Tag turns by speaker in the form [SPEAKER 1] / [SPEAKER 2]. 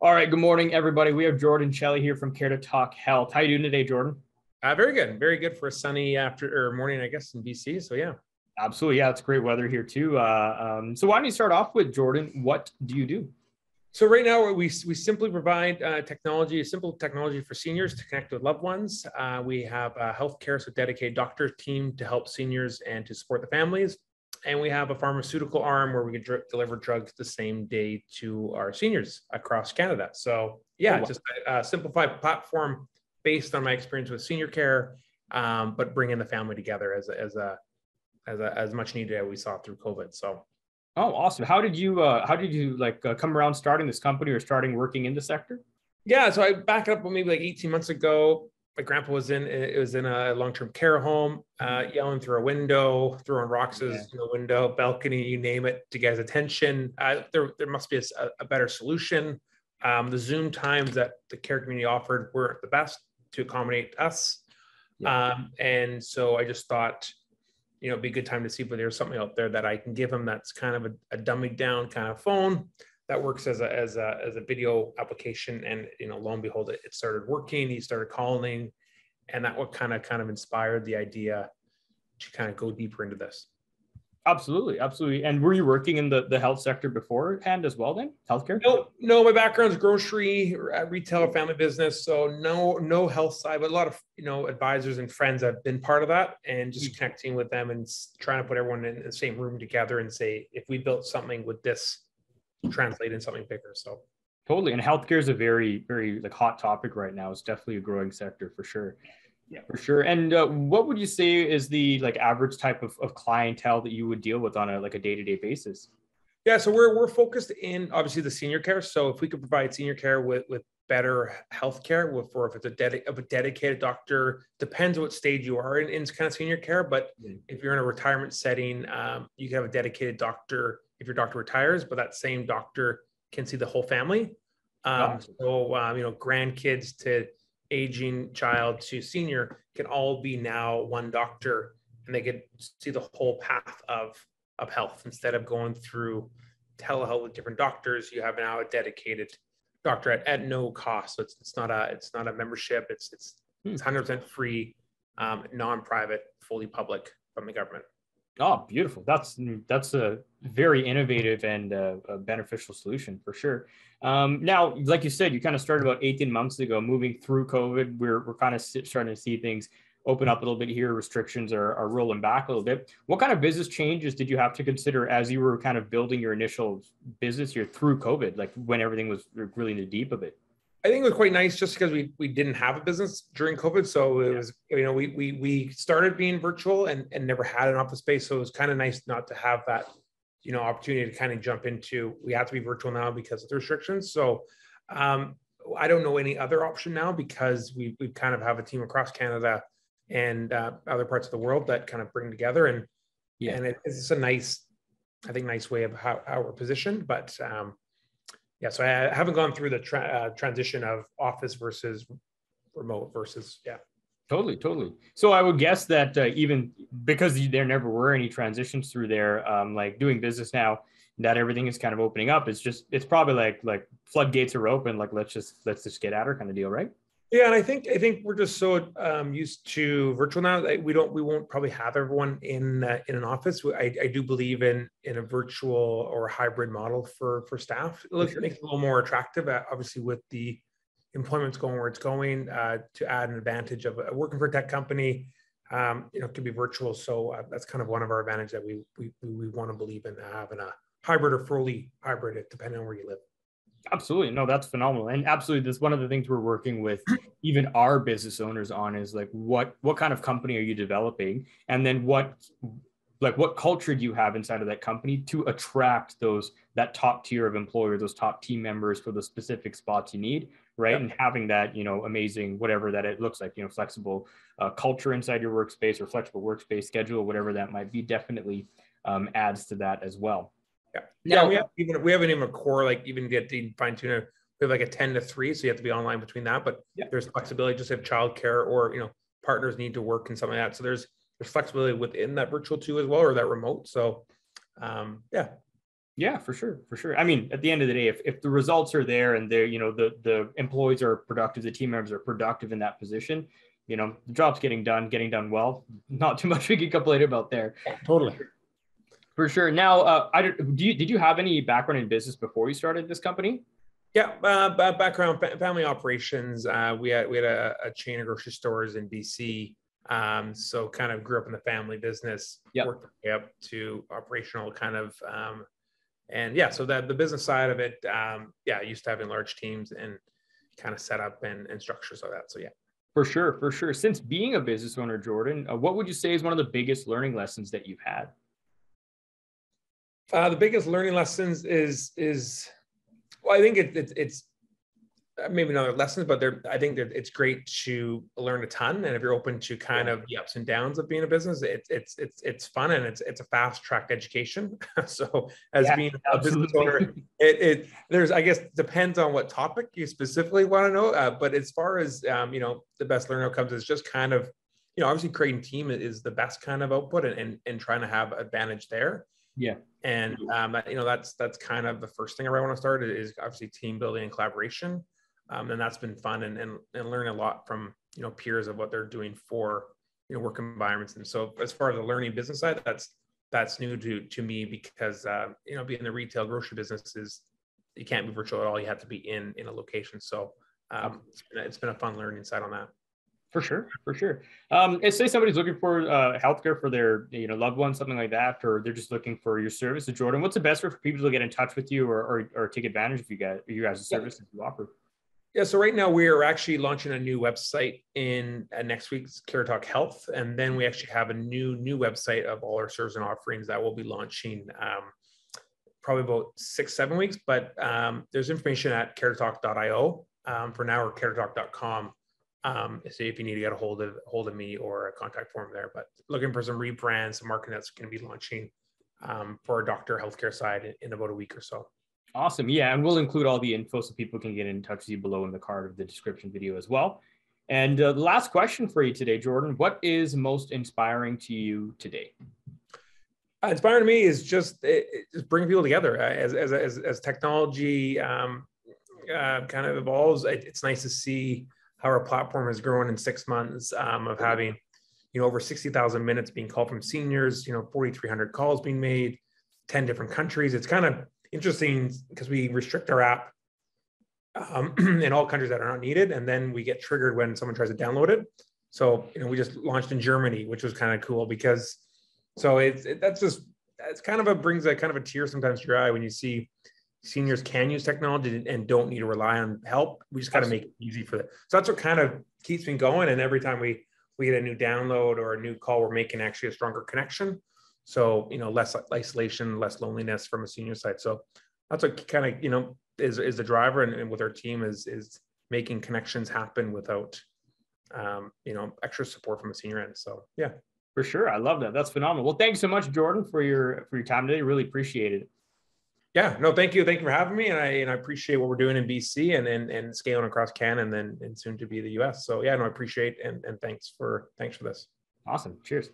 [SPEAKER 1] All right, good morning, everybody. We have Jordan Schley here from Care2Talk Health. How are you doing today, Jordan?
[SPEAKER 2] Very good. Very good for a sunny after or morning, I guess, in BC. So yeah.
[SPEAKER 1] Absolutely. Yeah, it's great weather here too. So why don't you start off with, Jordan, what do you do?
[SPEAKER 2] So right now we simply provide technology, simple technology for seniors to connect with loved ones. We have a healthcare, so dedicated doctor team to help seniors and to support the families. And we have a pharmaceutical arm where we can deliver drugs the same day to our seniors across Canada. So yeah,
[SPEAKER 1] Oh, wow.
[SPEAKER 2] just a simplified platform based on my experience with senior care, but bringing the family together as much needed as we saw through COVID. So.
[SPEAKER 1] Oh, awesome. How did you come around starting this company or starting working in the sector?
[SPEAKER 2] Yeah, so I back up maybe like 18 months ago. My grandpa was in a long-term care home, yelling through a window, throwing rocks in
[SPEAKER 1] Yeah.
[SPEAKER 2] the window, balcony, you name it, to get his attention. There must be a better solution. The Zoom times that the care community offered weren't the best to accommodate us.
[SPEAKER 1] Yeah.
[SPEAKER 2] And so I just thought, it'd be a good time to see if there's something out there that I can give him that's kind of a dummied down kind of phone that works as a video application. And lo and behold, it started working. He started calling, and that what kind of inspired the idea to kind of go deeper into this.
[SPEAKER 1] Absolutely. Absolutely. And were you working in the health sector beforehand as well then? Healthcare?
[SPEAKER 2] No, my background is grocery, retail, family business. So no health side, but a lot of, advisors and friends have been part of that, and just connecting with them and trying to put everyone in the same room together and say, if we built something, would this translate in something bigger? So
[SPEAKER 1] Totally. And healthcare is a very, very hot topic right now. It's definitely a growing sector for sure.
[SPEAKER 2] yeah.
[SPEAKER 1] For sure. And what would you say is the average type of clientele that you would deal with on a day-to-day basis?
[SPEAKER 2] Yeah, so we're focused in obviously the senior care. So if we could provide senior care with better healthcare, for if it's a dedicated doctor, depends what stage you are in kind of senior care. But if you're in a retirement setting, you can have a dedicated doctor if your doctor retires, but that same doctor can see the whole family. Grandkids to aging child to senior can all be now one doctor, and they can see the whole path of health instead of going through telehealth with different doctors. You have now a dedicated doctor at no cost. So it's not a membership. It's 100% free, non-private, fully public from the government.
[SPEAKER 1] Oh, beautiful. That's a very innovative and a beneficial solution for sure. Now, like you said, you kind of started about 18 months ago, moving through COVID. We're kind of starting to see things open up a little bit here. Restrictions are rolling back a little bit. What kind of business changes did you have to consider as you were kind of building your initial business here through COVID, like when everything was really in the deep of it?
[SPEAKER 2] I think it was quite nice just because we didn't have a business during COVID. So it was, we started being virtual and never had an office space. So it was kind of nice not to have that, opportunity to kind of jump into, we have to be virtual now because of the restrictions. So I don't know any other option now, because we kind of have a team across Canada and other parts of the world that kind of bring together. And it's a nice way of how we're positioned. But yeah, so I haven't gone through the transition of office versus remote versus, yeah.
[SPEAKER 1] Totally. So I would guess that even because there never were any transitions through there, like doing business now, that everything is kind of opening up. It's probably like floodgates are open. Like let's just get at her kind of deal, right?
[SPEAKER 2] Yeah, and I think we're just so used to virtual now that we won't probably have everyone in an office. I do believe in a virtual or hybrid model for staff. Makes it a little more attractive, obviously, with the employment's going where it's going, to add an advantage of working for a tech company. It could be virtual, so that's kind of one of our advantages that we want to believe in, having a hybrid or fully hybrid, depending on where you live.
[SPEAKER 1] Absolutely. No, that's phenomenal. And absolutely, that's one of the things we're working with even our business owners on, is like, what kind of company are you developing? And then what culture do you have inside of that company to attract that top tier of employer, those top team members for the specific spots you need, right? Yep. And having that, amazing, whatever that it looks like, flexible culture inside your workspace, or flexible workspace schedule, whatever that might be, definitely adds to that as well.
[SPEAKER 2] Yeah. Now, we haven't even a core, like even get the fine tune. We have like a 10 to 3, so you have to be online between that. But there's flexibility, just if childcare or partners need to work and something like that. So there's flexibility within that virtual too as well, or that remote. So yeah.
[SPEAKER 1] Yeah, for sure. For sure. I mean, at the end of the day, if the results are there and they're, the employees are productive, the team members are productive in that position, the job's getting done well. Not too much we can complain about there.
[SPEAKER 2] Totally.
[SPEAKER 1] For sure. Now, did you have any background in business before you started this company?
[SPEAKER 2] Yeah, background, family operations. We had a chain of grocery stores in BC. So kind of grew up in the family business, worked my way up to operational kind of, and yeah, so that the business side of it, used to having large teams and kind of set up and structures like that. So yeah.
[SPEAKER 1] For sure, for sure. Since being a business owner, Jordan, what would you say is one of the biggest learning lessons that you've had?
[SPEAKER 2] The biggest learning lessons is well, I think it's maybe not lessons, but I think that it's great to learn a ton. And if you're open to kind of the ups and downs of being a business, it's fun and it's a fast track education. So as being a business owner, there's, I guess, depends on what topic you specifically want to know. But as far as, the best learning outcomes is just kind of, obviously creating team is the best kind of output and trying to have advantage there.
[SPEAKER 1] Yeah.
[SPEAKER 2] And, that's kind of the first thing I want to start is obviously team building and collaboration. And that's been fun and learning a lot from, peers of what they're doing for, work environments. And so as far as the learning business side, that's new to me because, being in the retail grocery business you can't be virtual at all. You have to be in a location. So it's been a fun learning side on that.
[SPEAKER 1] For sure, for sure. And say somebody's looking for healthcare for their loved ones, something like that, or they're just looking for your services, Jordan. What's the best way for people to get in touch with you or take advantage of you guys' services you offer?
[SPEAKER 2] Yeah, so right now we are actually launching a new website in next week's Care2Talk Health, and then we actually have a new website of all our services and offerings that will be launching probably about 6-7 weeks. But there's information at care2talk.io for now, or care2talk.com. So if you need to get a hold of me or a contact form there, but looking for some rebrand, some marketing that's going to be launching for our doctor healthcare side in about a week or so.
[SPEAKER 1] Awesome. Yeah. And we'll include all the info so people can get in touch with you below in the card of the description video as well. And the last question for you today, Jordan, what is most inspiring to you today?
[SPEAKER 2] Inspiring to me is just bringing people together as technology kind of evolves. It's nice to see how our platform has grown in 6 months of having, over 60,000 minutes being called from seniors, 4,300 calls being made, 10 different countries. It's kind of interesting because we restrict our app in all countries that are not needed. And then we get triggered when someone tries to download it. So, we just launched in Germany, which was kind of cool because, so it's kind of brings a kind of a tear sometimes to your eye when you see seniors can use technology and don't need to rely on help. We just got to make it easy for them. So that's what kind of keeps me going. And every time we get a new download or a new call, we're making actually a stronger connection. So, less isolation, less loneliness from a senior side. So that's what kind of, is the driver and with our team is making connections happen without, extra support from a senior end. So, yeah.
[SPEAKER 1] For sure. I love that. That's phenomenal. Well, thanks so much, Jordan, for your time today. Really appreciate it.
[SPEAKER 2] Yeah, no, thank you. Thank you for having me. And I appreciate what we're doing in BC and scaling across Canada and soon to be the US. So yeah, no, I appreciate and thanks for this.
[SPEAKER 1] Awesome. Cheers.